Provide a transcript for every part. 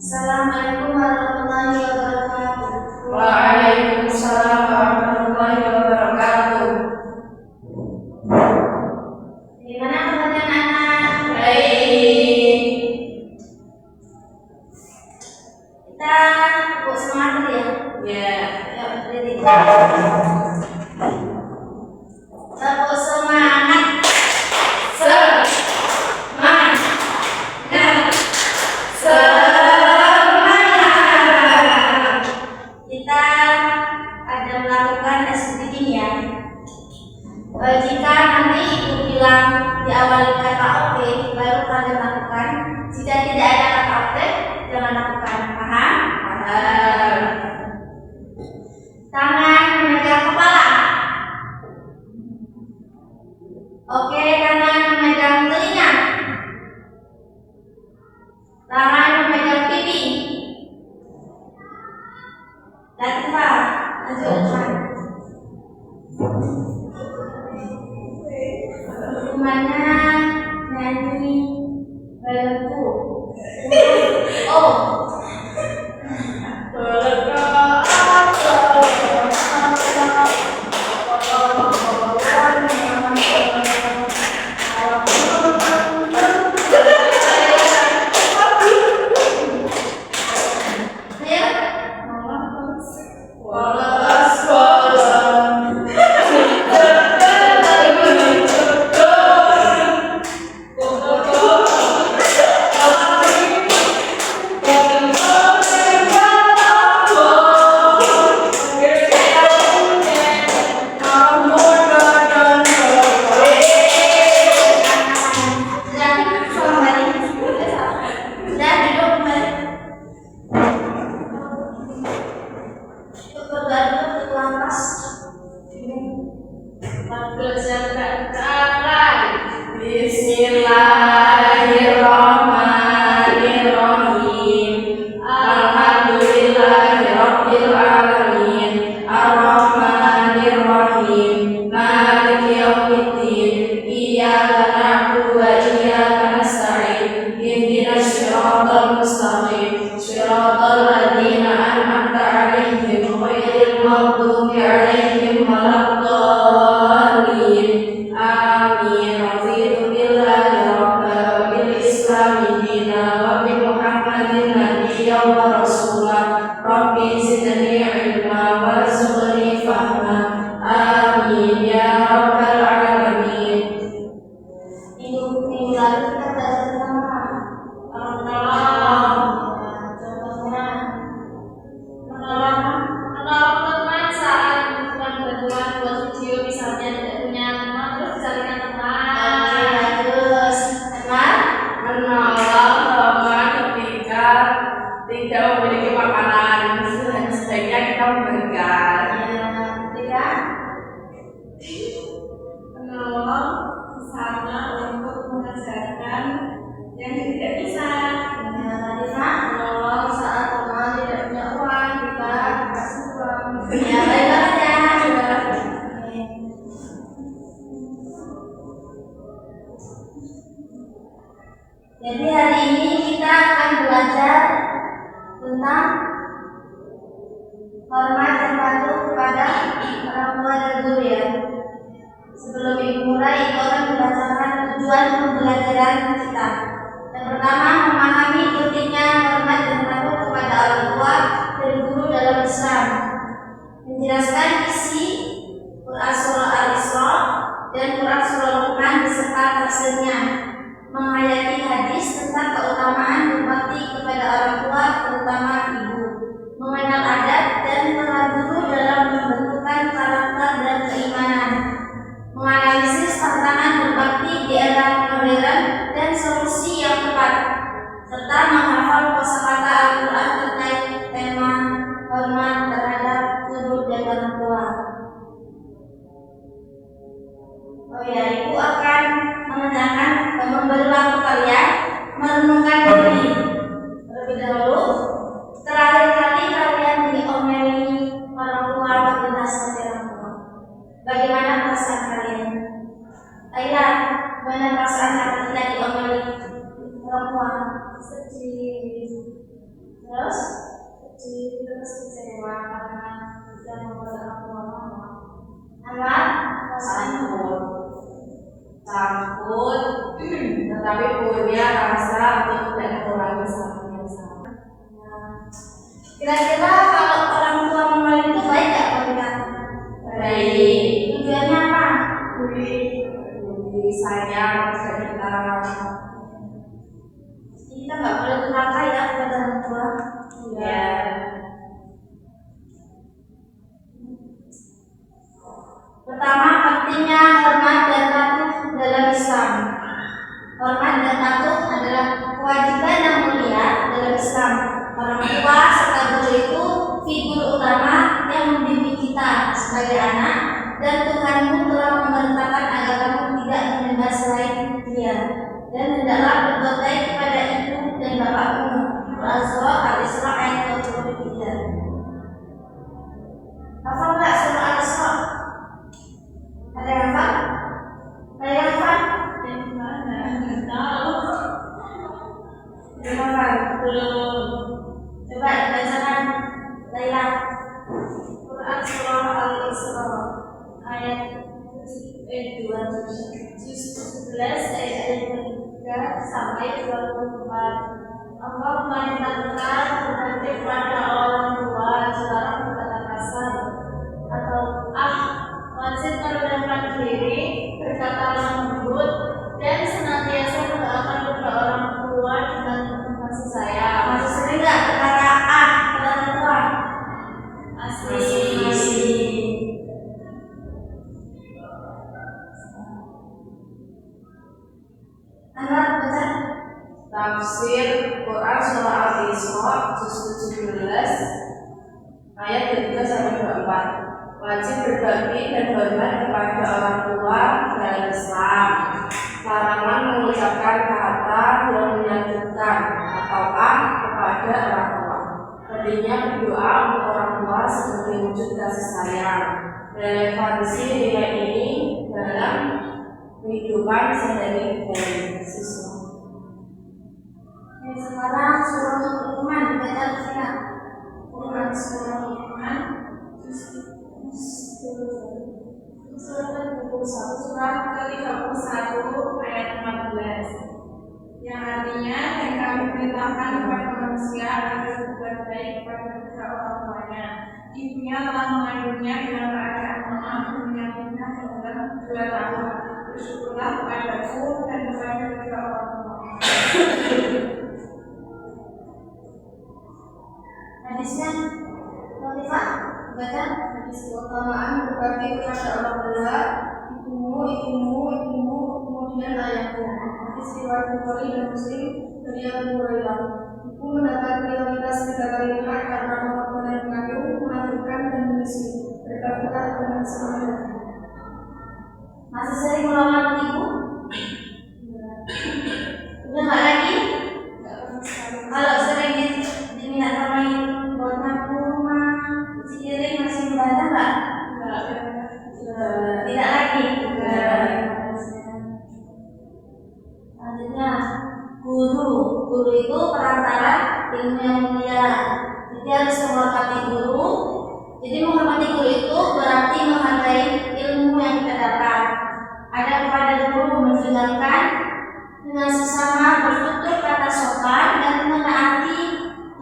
Assalamualaikum warahmatullahi wabarakatuh. Waalaikumsalam warahmatullahi wabarakatuh. Gimana kabarnya anak? Baik. Kita buat semangat dulu ya. Ya. Yuk, berdiri. Tepuk semangat. Kita ada melakukan SPT ini ya. Jika nanti ibu bilang diawali kata oke, baru kalian lakukan. Jika tidak ada kata oke, jangan lakukan. Paham? Paham. Tangan memegang kepala. Oke, tangan memegang telinga. Tangan memegang pipi. Latifah, lanjutkan. Hukumannya nyanyi belenggu. Oh. Bismillahirrahmanirrahim. Alhamdulillahirabbil alamin. Arrahmanirrahim. Maliki yaumiddin. Iyyaka na'budu wa iyyaka nasta'in. Ihdinas siratal mustaqim. Siratal ladzina an'amta 'alaihim ghairil maghdubi 'alaihim waladdallin. Amin. Raditu billahi rabba wa bil islami dina wa bi Muhammadin nabiyya wa rasula. Rabbi zidni ilma warzuqni fahma. Amin ya rabbal alamin. Minggu lalu kita belajar tentang menolong teman saat membutuhkan bantuan buat video, misalnya tidak punya teman terus dicarikan teman. Terus teman Menolong teman ketika tidak memiliki makanan, sebaiknya kita memberikan. ketika Menolong sesama untuk mengerjakan yang tidak bisa. Latifah Menolong saat teman tidak punya uang, kita kasih uang. ya baik banget ya. Jadi hari ini kita akan belajar tentang hormat dan patuh kepada orang tua dan guru ya. Sebelum ibu mulai, ibu akan membacakan tujuan pembelajaran kita. Yang pertama, memahami pentingnya hormat dan patuh kepada orang tua dan guru dalam Islam. Menjelaskan isi Quran Surah Al-Isra dan Quran Surah Luqman beserta tafsirnya. Menghayati hadis tentang keutamaan berbakti kepada orang tua, terutama ibu. Mengenal adab dan peran guru dalam membentukkan karakter dan keimanan. Menganalisis tantangan berbakti di era modern dan solusi yang tepat, serta menghafal kosakata Al-Quran terkait tema hormat terhadap guru dan orang tua. Oh ya, ibu akan menanyakan memberi waktu kalian merenungkan diri terlebih dahulu. Terakhir kali kalian diomeli orang tua atau dinasihati orang tua, bagaimana perasaan kalian? Ayolah, bagaimana perasaan ketika diomeli orang tua? Sedih. terus kecewa karena tidak membuat orang tua mama. Anak Sangkut, tetapi punya rasa untuk tidak mengulangi kesalahan yang sama. Kira-kira kalau orang tua memang itu baik nggak kalau kita? Baik. Tujuannya apa? Budi sayang kita. Kita nggak boleh durhaka ya kepada orang tua. Ya. Pertama, pentingnya hormat dan patuh dalam Islam. Hormat dan patuh adalah kewajiban yang mulia dalam Islam. Orang tua serta guru itu figur utama yang membimbing kita sebagai anak, dan Tuhanmu telah memerintahkan agar kamu tidak menyembah selain Dia, dan hendaklah berbuat baik kepada ibu dan bapakmu. Al-Isra Al-Isra ayat 23. Hafal nggak surah Al-Isra? Ada yang hafal? Ada yang hafal? Yang mana? Nggak tahu. Yang hafal? Belum. Coba dibacakan, Laila. Quran surah Al-Isra ayat 27 juz 11 ayat 23 sampai 24. Allah memerintahkan berhenti pada orang tua dilarang berkata kasar atau wajib merendahkan diri, berkata lembut, dan senantiasa mendoakan kedua orang tua dengan penuh kasih sayang. Masih sering nggak kata pada orang tua? Masih. Anwar baca. Tafsir Quran surah Al-Isra juz 17 ayat 3 sampai 24. Wajib berbakti dan hormat kepada orang tua dalam Islam. Larangan mengucapkan kata yang menyakitkan atau kepada orang tua. Pentingnya berdoa untuk orang tua sebagai wujud kasih sayang. Relevansi nilai ini dalam kehidupan sehari-hari siswa. Sekarang surah Luqman baca kita. Quran surah Luqman Surah 21 surah ke-31 ayat 14 yang artinya, dan kami perintahkan kepada manusia agar berbuat baik kepada kedua orang tuanya. Ibunya telah mengandungnya dengan keadaan lemah menyakitnya selama 2 tahun. Bersyukurlah kepadaku dan kepada kedua orang tua. Hadisnya Latifah baca. Hadis keutamaan berbakti kepada orang tua, ibumu, kemudian ayahmu. Hadis riwayat Bukhari dan Muslim dari Abu Hurairah. Ibu mendapat prioritas 3 kali lipat karena kemampuan yang mengandung, melahirkan, dan menyusui. Berkaitan dengan semuanya. Masih sering melamar ibu? Udah nggak lagi? Kalau sering diminta sama ibu buat nyapu rumah, cuci piring, masih membantah nggak? Tidak lagi. Selanjutnya, guru itu perantara ilmu yang mulia. Jadi harus menghormati guru. Jadi menghormati guru itu berarti menghargai ilmu yang kita dapat. Ada kepada guru mendengarkan dengan sesama, bertutur kata sopan, dan menaati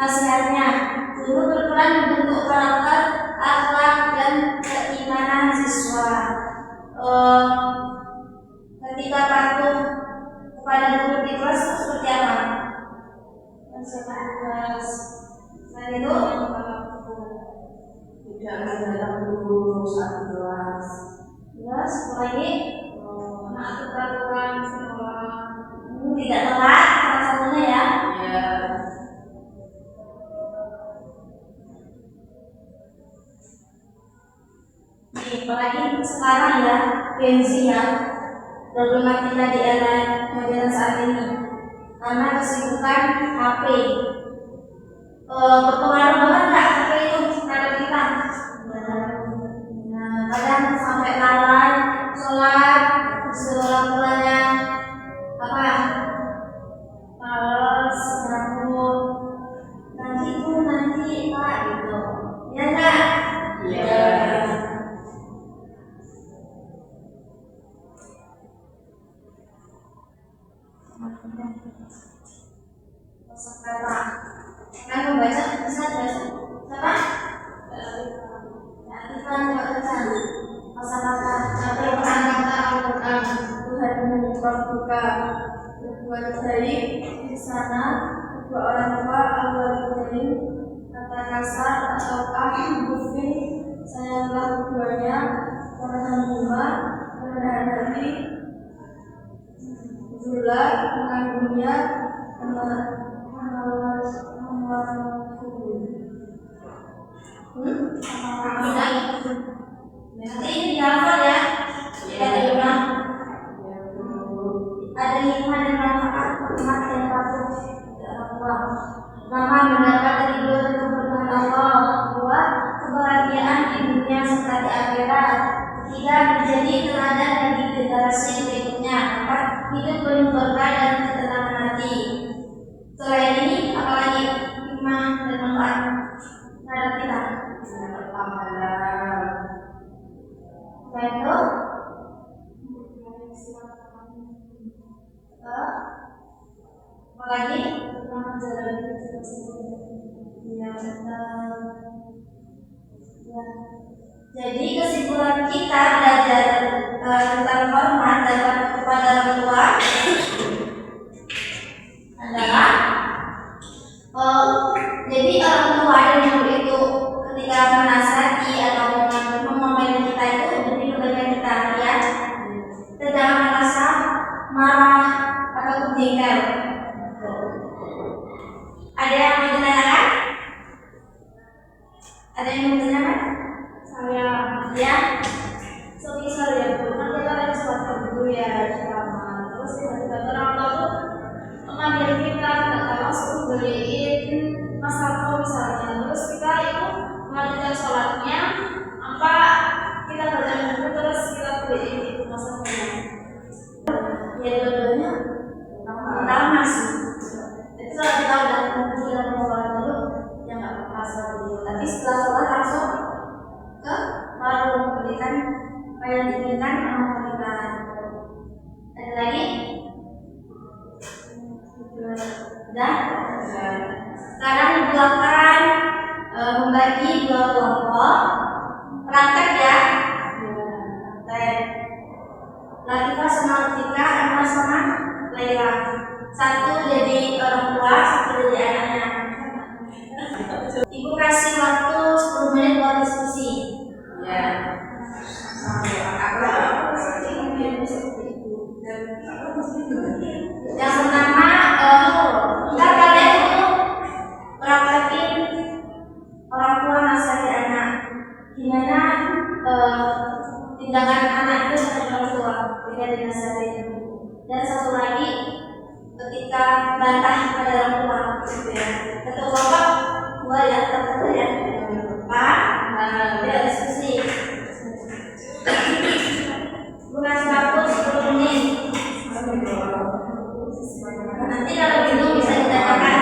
nasihatnya. Guru berperan membentuk karakter, akhlak, dan keimanan siswa. Ketika patuh kepada guru di kelas itu seperti apa? Selain itu, Tidak mendadak guru saat kelas. terus lagi Menaati peraturan sekolah. tidak telat, salah satunya ya. Ya. Apalagi sekarang ya, Gen Z ya, problematika di era modern saat ini karena kesibukan HP. Berpengaruh banget nggak HP itu terhadap kita? Nah, kadang sampai lalai sholat, disuruh pulangnya apa? Males, nganggur. Nanti Pak Kosakata. Akan membaca bisa baca. Siapa? Latifan bacaan. Kosakata. Sampai kosakata Al-Quran. Tuhanmu Rabbuka. Berbuat baik di sana. Kedua orang tua al-walidain. Kata kasar ataukah bukti. Sayanglah keduanya. Warahmatullah. Kerendahan hati. Itulah mengandungnya nanti ini dihafal ya. Ada hikmah dan manfaat umat yang patuh kepada Allah. Pertama, mendapat dari dua keberkahan Allah. Kedua, kebahagiaan di dunia serta di akhirat. Ketiga, menjadi teladan bagi generasi berikutnya. Empat, hidup penuh berkah dan ketenangan hati. Selain ini, apalagi hikmah dan manfaat terhadap kita? Yang pertama adalah Baik, apalagi tentang menjalani jadi kesimpulan kita belajar tentang hormat dan patuh kepada orang tua adalah jadi orang tua dan guru itu ketika menasihati atau mengomel kita itu demi kebaikan kita ya. Kita jangan merasa marah atau jengkel. Ada yang mau ditanyakan? Ada yang mau ditanyakan? Saya ya. Semisal ya Bu, kan kita lagi sholat dulu ya ceramah. Terus tiba-tiba orang tua tuh mengambil kita nggak langsung beliin masako misalnya. Terus kita itu melanjutkan sholatnya, apa kita baca buku terus kita beliin itu masakonya. Ya dua-duanya pertama sih. Jadi kalau kita udah kumpul dan mau sholat dulu, ya nggak apa-apa sholat dulu. Tapi setelah sholat langsung ke warung belikan apa yang diinginkan sama kita. Ada lagi? Udah? Sekarang dibuatkan membagi dua kelompok. Praktek ya. Praktek. Latifah sama Latifah, Emma sama Laila. Satu jadi orang tua, satu jadi anaknya. Ibu kasih waktu 10 menit buat diskusi. ya. Yang pertama, ntar kalian itu praktekin orang tua nasihati anak. Gimana tindakan anak itu seperti orang tua ketika dinasihati. Dan satu lagi, ketika bantah pada orang tua, gitu ya. Satu kelompok, dua ya, satu ya. Pak, tidak diskusi. Bukan 10 menit. Nanti kalau bingung bisa ditanyakan.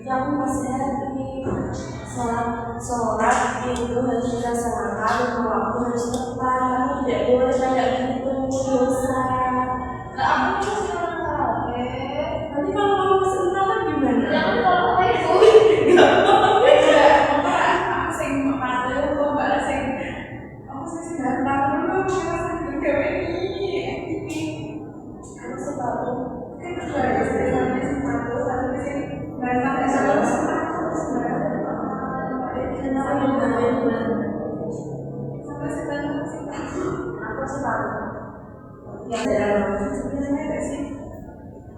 Kamu masih hati sholat itu harus dilaksanakan, waktu harus tepat, kamu tidak boleh kayak gitu, dosa. Lah aku masih orang karaoke. Nanti kalau kamu masih undangan gimana? Jangan kalau itu. Aku sing padahal kok balas sing aku sing datang dulu kita sing gawe iki. Aku sepatu. Kan baru sampai sepatu satu sing bantah sama sepatu sebenarnya. Kenapa yang lain? Sampai sepatu. Aku sepatu. Ya, sebenarnya sih.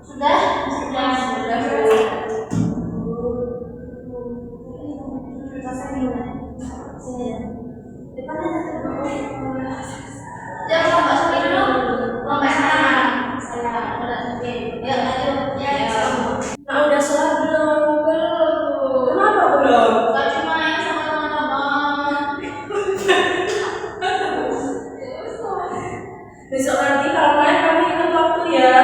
Sudah? Sudah. Jangan lomba sampai dulu. Lomba sana. Saya udah oke. Ya lanjut. Ya. Nah udah sholat belum? Belum. Kenapa belum? Gak cuma yang sama teman-teman. Besok nanti kalau main kamu ingat waktu ya.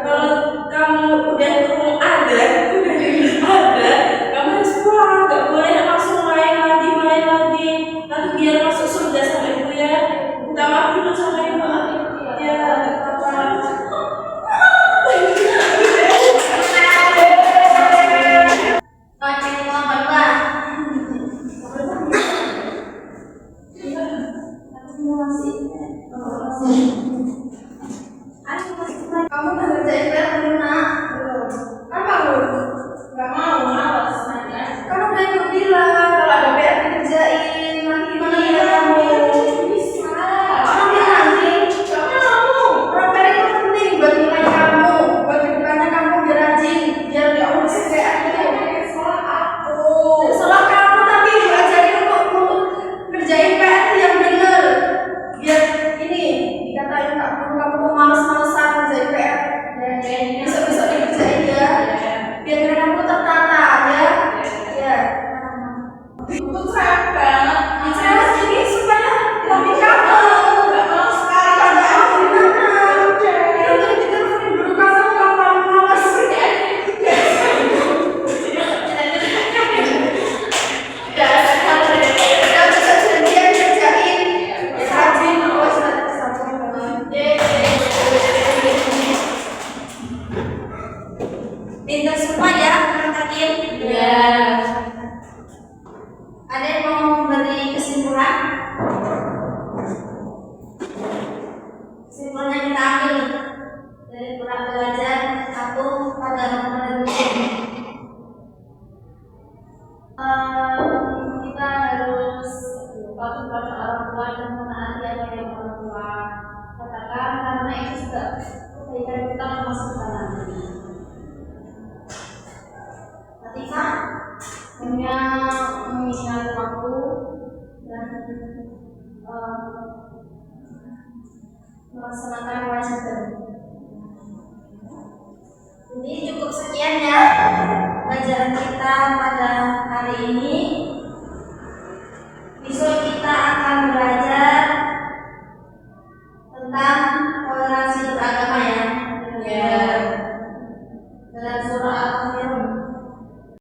Kalau kamu udah ngomong ada, kamu harus pulang. Gak boleh langsung main lagi. Nanti biar masuk surga sama ibu ya. Minta maaf dulu sama ibu. Ya, Oke, nomor 2. Kamu udah ngerjain PR belum, Nak? kan kamu gak mau malas nanya. Kan udah ibu bilang kalau ada PR dikerjain. Nanti gimana ya kamu? Bisa. Orang bilang nanti. Gak mau. Orang PR itu penting buat nilai kamu, buat kedepannya kamu biar rajin, biar gak urus PR itu. Salah aku. Salah kamu, tapi ibu ajarin untuk ngerjain PR yang bener. Biar ini dikatain Kak Guru kamu tuh males-malesan ngerjain PR. Besok-besok dikerjain ya. Biar nilai kamu tertata ya. Ya. Itu cerewet banget. Saya ini supaya lebih kamu. Gak mau sekali. Ada aku gimana? Itu tuh ditelepon guru kamu kalau paling males. Udah bisa janjian kerjain. Rajin terus pintar semua ya, teman-teman. Ya. Ada yang mau beri kesimpulan? Kesimpulannya kita ambil dari kurang belajar 1 pada Ramadan ini. Kita harus patuh pada orang tua dan menaati apa yang orang tua katakan, karena itu juga kebaikan kita masa depan nanti. Ketika hanya mengingat waktu dan melaksanakan kewajiban. Ini cukup sekian ya pelajaran kita pada hari ini.